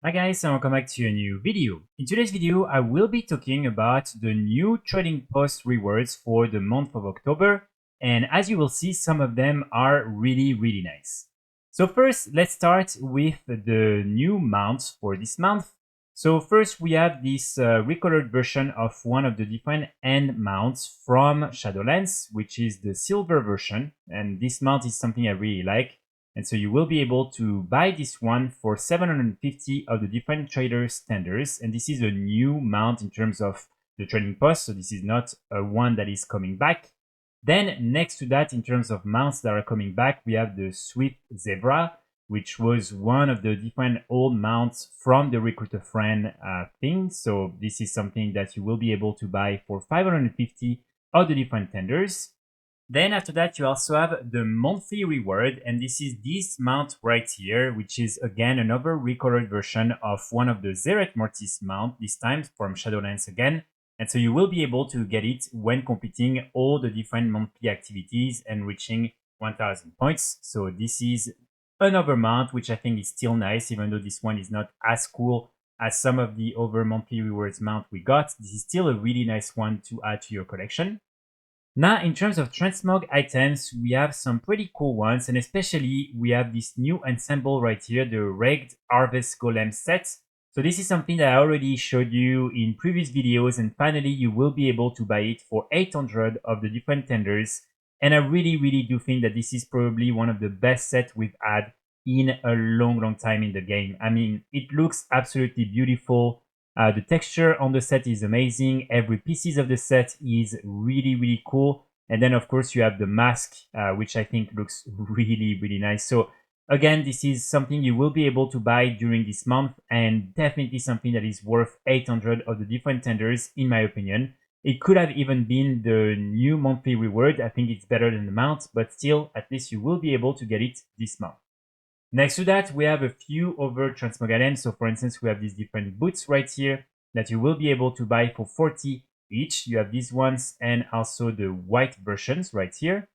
Hi guys, and welcome back to a new video. In today's video, I will be talking about the new trading post rewards for the month of October. And as you will see, some of them are really nice. So first, let's start with the new mounts for this month. So first, we have this recolored version of one of the different end mounts from Shadowlands, which is the silver version. And this mount is something I really like. And so you will be able to buy this one for 750 of the different traders tenders. And this is a new mount in terms of the trading post. So this is not a one that is coming back. Then next to that, in terms of mounts that are coming back, we have the Swift Zebra, which was one of the different old mounts from the Recruiter Friend thing. So this is something that you will be able to buy for 550 of the different tenders. Then after that, you also have the monthly reward, and this is this mount right here, which is again another recolored version of one of the Zeret Mortis mount, this time from Shadowlands again. And so you will be able to get it when completing all the different monthly activities and reaching 1000 points. So this is another mount, which I think is still nice, even though this one is not as cool as some of the other monthly rewards mount we got. This is still a really nice one to add to your collection. Now, in terms of transmog items, we have some pretty cool ones, and especially we have this new ensemble right here, the Rigged Harvest Golem set. So this is something that I already showed you in previous videos, and finally you will be able to buy it for 800 of the different tenders. And I really do think that this is probably one of the best sets we've had in a long time in the game. I mean, it looks absolutely beautiful. The texture on the set is amazing. Every pieces of the set is really cool. And then of course you have the mask, which I think looks really nice. So again, this is something you will be able to buy during this month, and definitely something that is worth 800 of the different tenders, in my opinion. It could have even been the new monthly reward. I think it's better than the mount, but still, at least you will be able to get it this month. Next to that, we have a few other transmog items. So for instance, we have these different boots right here that you will be able to buy for 40 each. You have these ones and also the white versions right here.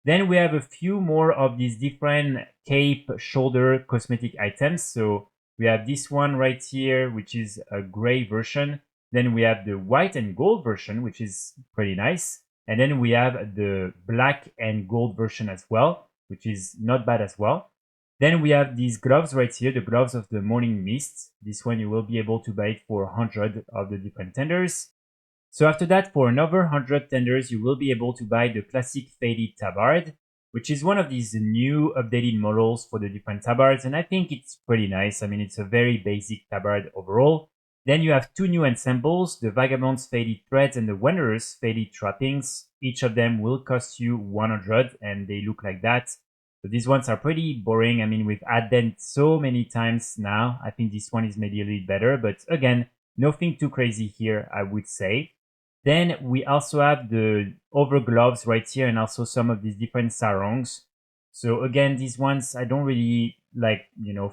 Then we have a few more of these different cape shoulder cosmetic items. So we have this one right here, which is a gray version. Then we have the white and gold version, which is pretty nice. And then we have the black and gold version as well, which is not bad as well. Then we have these gloves right here, the gloves of the Morning Mist. This one you will be able to buy it for 100 of the different tenders. So after that, for another 100 tenders, you will be able to buy the classic faded tabard, which is one of these new updated models for the different tabards, and I think it's pretty nice. I mean, it's a very basic tabard overall. Then you have two new ensembles, the Vagabond's Faded Threads and the Wanderer's Faded Trappings. Each of them will cost you 100, and they look like that. So these ones are pretty boring. I mean, we've had them so many times now. I think this one is maybe a little better, but again, nothing too crazy here, I would say. Then we also have the over gloves right here and also some of these different sarongs. So again, these ones, I don't really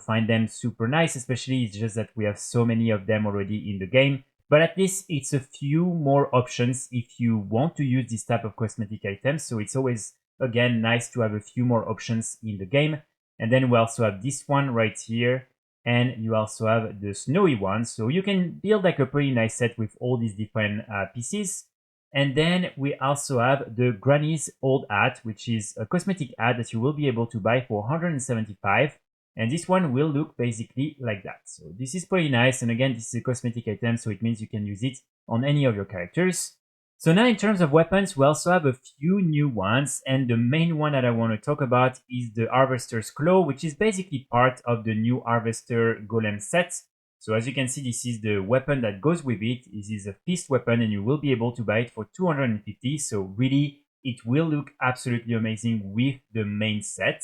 find them super nice, especially it's just that we have so many of them already in the game. But at least it's a few more options if you want to use this type of cosmetic items. So it's always, again, nice to have a few more options in the game. And then we also have this one right here. And you also have the snowy one. So you can build like a pretty nice set with all these different pieces. And then we also have the Granny's Old Hat, which is a cosmetic hat that you will be able to buy for 175. And this one will look basically like that. So this is pretty nice. And again, this is a cosmetic item, so it means you can use it on any of your characters. So now in terms of weapons, we also have a few new ones, and the main one that I want to talk about is the Harvester's Claw, which is basically part of the new Harvester Golem set. So as you can see, this is the weapon that goes with it. This is a fist weapon, and you will be able to buy it for 250. So really, it will look absolutely amazing with the main set.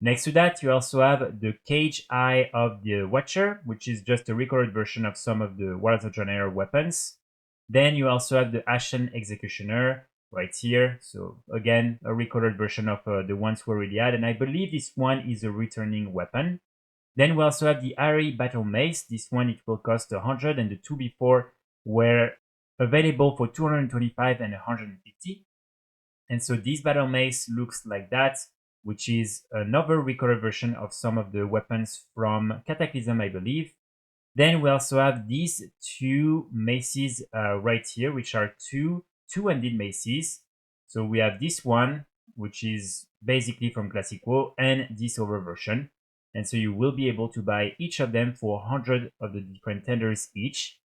Next to that, you also have the Cage Eye of the Watcher, which is just a recorded version of some of the Warlords of Draenor weapons. Then you also have the Ashen Executioner right here. So again, a recorded version of the ones we already had. And I believe this one is a returning weapon. Then we also have the Ari Battle Mace. This one, it will cost 100, and the two before were available for 225 and 150. And so this Battle Mace looks like that, which is another recorded version of some of the weapons from Cataclysm, I believe. Then we also have these two maces right here, which are two-handed maces. So we have this one, which is basically from Classic WoW, and this over version. And so you will be able to buy each of them for 100 of the different tenders each.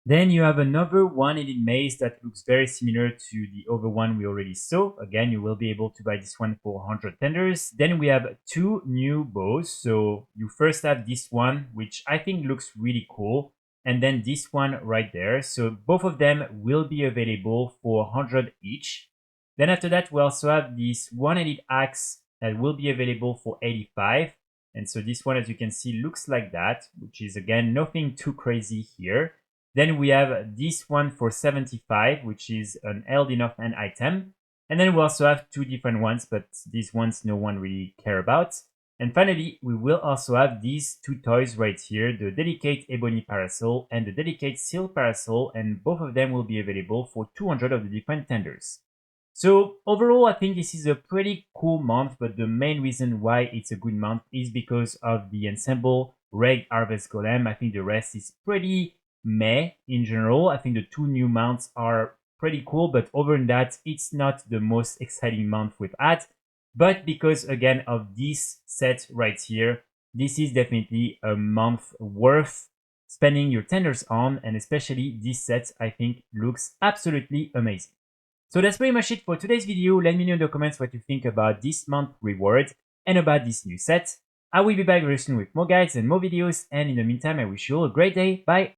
Then you have another one-handed mace that looks very similar to the other one we already saw. Again, you will be able to buy this one for 100 tenders. Then we have two new bows. So you first have this one, which I think looks really cool. And then this one right there. So both of them will be available for 100 each. Then after that, we also have this one-handed axe that will be available for 85. And so this one, as you can see, looks like that, which is again, nothing too crazy here. Then we have this one for 75, which is an held enough end item. And then we also have two different ones, but these ones no one really care about. And finally, we will also have these two toys right here, the Delicate Ebony Parasol and the Delicate Seal Parasol, and both of them will be available for 200 of the different tenders. So overall, I think this is a pretty cool month, but the main reason why it's a good month is because of the Ensemble Reg Harvest Golem. I think the rest is pretty meh in general. I think the two new mounts are pretty cool, but other than that, it's not the most exciting month we've had. But because again of this set right here, this is definitely a month worth spending your tenders on, and especially this set I think looks absolutely amazing. So that's pretty much it for today's video. Let me know in the comments what you think about this month reward and about this new set. I will be back very soon with more guides and more videos, and in the meantime I wish you all a great day. Bye!